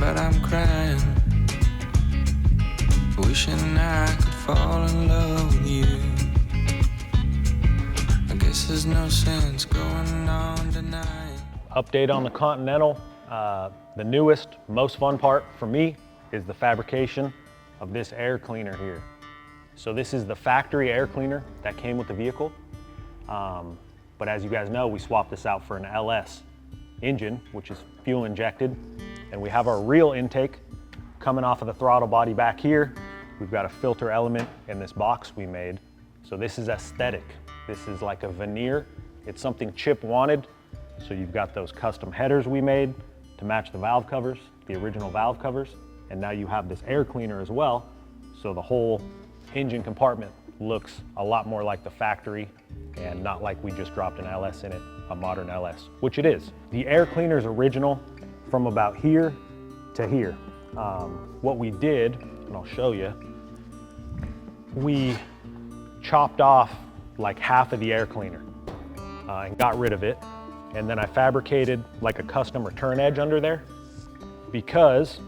but I'm crying, wishing I could fall in love with you. I guess there's no sense going on tonight. Update on the Continental. The newest, most fun part for me is the fabrication of this air cleaner here. So this is the factory air cleaner that came with the vehicle. But as you guys know, we swapped this out for an LS engine, which is fuel injected. And we have our real intake coming off of the throttle body back here. We've got a filter element in this box we made. So this is aesthetic. This is like a veneer. It's something Chip wanted. So you've got those custom headers we made to match the valve covers, the original valve covers. And now you have this air cleaner as well. So the whole engine compartment looks a lot more like the factory and not like we just dropped an LS in it, a modern LS, which it is. The air cleaner is original from about here to here. What we did, and I'll show you, we chopped off like half of the air cleaner and got rid of it. And then I fabricated like a custom return edge under there because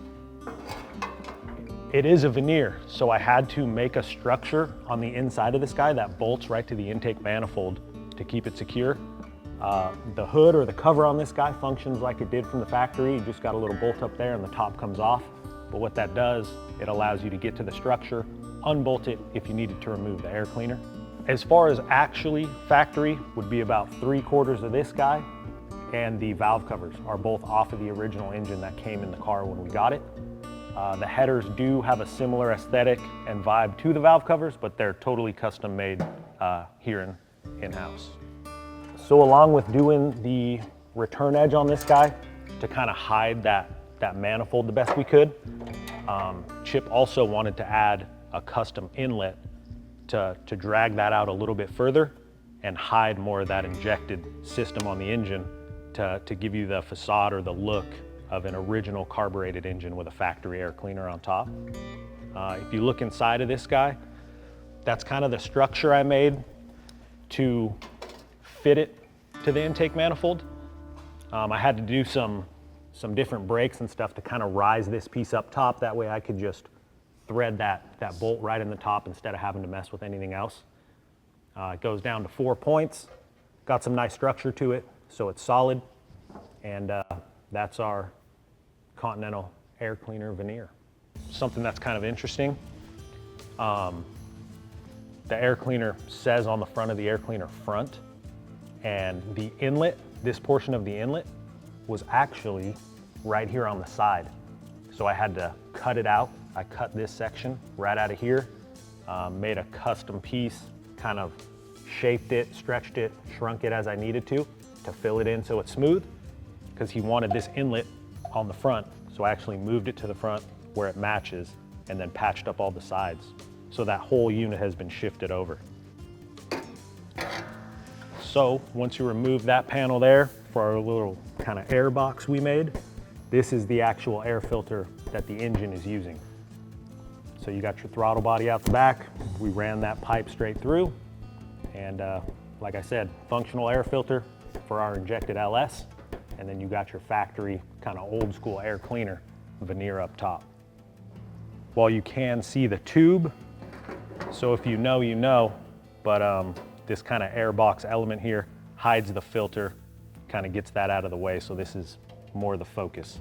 it is a veneer. So I had to make a structure on the inside of this guy that bolts right to the intake manifold to keep it secure. The hood or the cover on this guy functions like it did from the factory. You just got a little bolt up there and the top comes off. But what that does, it allows you to get to the structure, unbolt it if you needed to remove the air cleaner. As far as actually factory would be about 3/4 of this guy, and the valve covers are both off of the original engine that came in the car when we got it. The headers do have a similar aesthetic and vibe to the valve covers, but they're totally custom made here in-house. So along with doing the return edge on this guy to kind of hide that manifold the best we could, Chip also wanted to add a custom inlet to drag that out a little bit further and hide more of that injected system on the engine to give you the facade or the look of an original carbureted engine with a factory air cleaner on top. If you look inside of this guy, that's kind of the structure I made to fit it to the intake manifold. I had to do some different brakes and stuff to kind of rise this piece up top. That way I could just thread that bolt right in the top instead of having to mess with anything else. It goes down to 4 points. Got some nice structure to it, so it's solid. And that's our Continental air cleaner veneer. Something that's kind of interesting. The air cleaner says on the front of the air cleaner front, and the inlet, this portion of the inlet was actually right here on the side. So I had to cut it out. I cut this section right out of here, made a custom piece, kind of shaped it, stretched it, shrunk it as I needed to fill it in so it's smooth, because he wanted this inlet on the front. So I actually moved it to the front where it matches and then patched up all the sides. So that whole unit has been shifted over. So once you remove that panel there for our little kind of air box we made, this is the actual air filter that the engine is using. So you got your throttle body out the back. We ran that pipe straight through. And like I said, functional air filter for our injected LS. And then you got your factory kind of old school air cleaner veneer up top. While you can see the tube, so if you know, you know, but this kind of air box element here hides the filter, kind of gets that out of the way. So this is more the focus.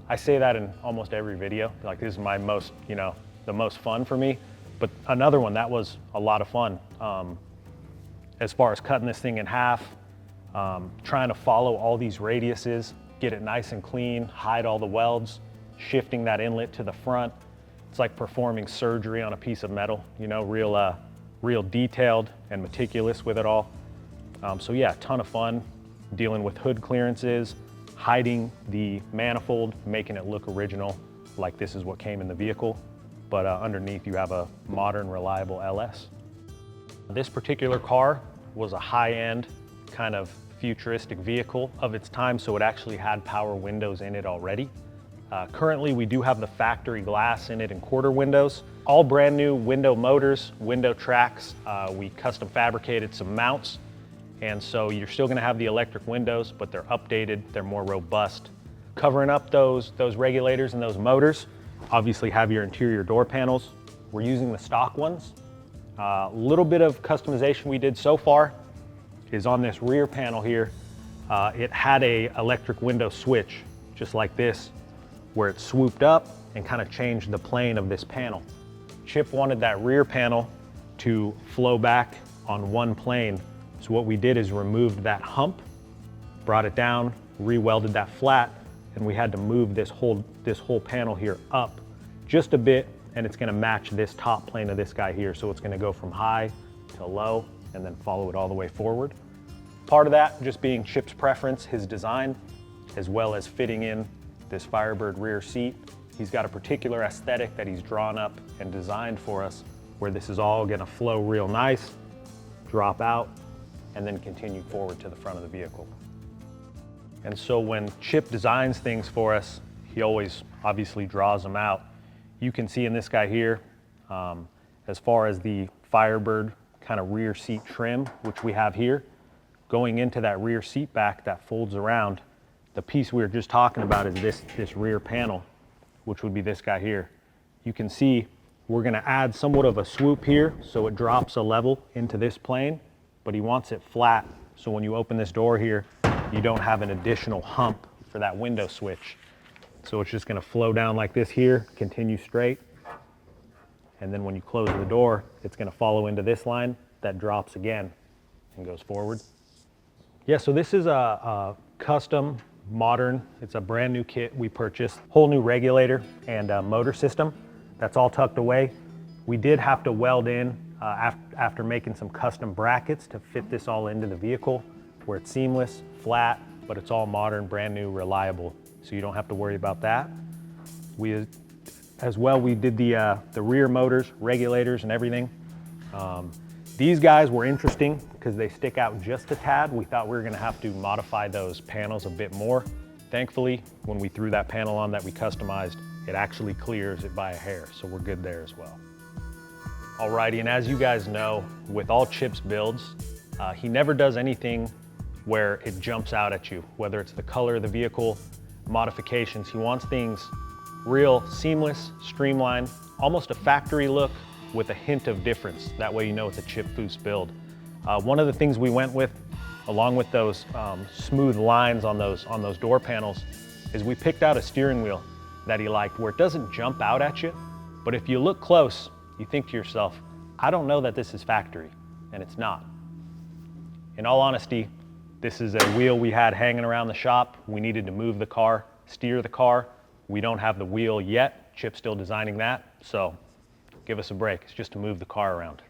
I say that in almost every video, like this is my most, the most fun for me. But another one that was a lot of fun. As far as cutting this thing in half, trying to follow all these radiuses, get it nice and clean, hide all the welds, shifting that inlet to the front. It's like performing surgery on a piece of metal, real detailed and meticulous with it all. So yeah, a ton of fun dealing with hood clearances, hiding the manifold, making it look original, like this is what came in the vehicle. But underneath you have a modern, reliable LS. This particular car was a high-end, kind of futuristic vehicle of its time, so it actually had power windows in it already. Currently, we do have the factory glass in it and quarter windows. All brand new window motors, window tracks. We custom fabricated some mounts, and so you're still gonna have the electric windows, but they're updated, they're more robust. Covering up those regulators and those motors, obviously have your interior door panels. We're using the stock ones. A little bit of customization we did so far is on this rear panel here. It had a electric window switch, just like this, where it swooped up and kind of changed the plane of this panel. Chip wanted that rear panel to flow back on one plane. So what we did is removed that hump, brought it down, re-welded that flat, and we had to move this whole panel here up just a bit, and it's gonna match this top plane of this guy here. So it's gonna go from high to low and then follow it all the way forward. Part of that just being Chip's preference, his design, as well as fitting in this Firebird rear seat. He's got a particular aesthetic that he's drawn up and designed for us, where this is all gonna flow real nice, drop out, and then continue forward to the front of the vehicle. And so when Chip designs things for us, he always obviously draws them out. You can see in this guy here, as far as the Firebird kind of rear seat trim, which we have here, going into that rear seat back that folds around, the piece we were just talking about is this rear panel, which would be this guy here. You can see we're gonna add somewhat of a swoop here so it drops a level into this plane, but he wants it flat. So when you open this door here, you don't have an additional hump for that window switch. So it's just gonna flow down like this here, continue straight. And then when you close the door, it's gonna follow into this line that drops again and goes forward. Yeah, so this is a custom, modern, it's a brand new kit we purchased. Whole new regulator and motor system. That's all tucked away. We did have to weld in after making some custom brackets to fit this all into the vehicle, where it's seamless, flat, but it's all modern, brand new, reliable. So you don't have to worry about that. We did the rear motors, regulators and everything. These guys were interesting because they stick out just a tad. We thought we were gonna have to modify those panels a bit more. Thankfully, when we threw that panel on that we customized, it actually clears it by a hair, so we're good there as well. Alrighty, and as you guys know, with all Chip's builds, he never does anything where it jumps out at you, whether it's the color of the vehicle, modifications. He wants things real seamless, streamlined, almost a factory look with a hint of difference. That way you know it's a Chip Foose build. One of the things we went with, along with those smooth lines on those door panels, is we picked out a steering wheel that he liked where it doesn't jump out at you, but if you look close, you think to yourself, I don't know that this is factory, and it's not. In all honesty, this is a wheel we had hanging around the shop. We needed to move the car, steer the car. We don't have the wheel yet. Chip's still designing that, so give us a break. It's just to move the car around.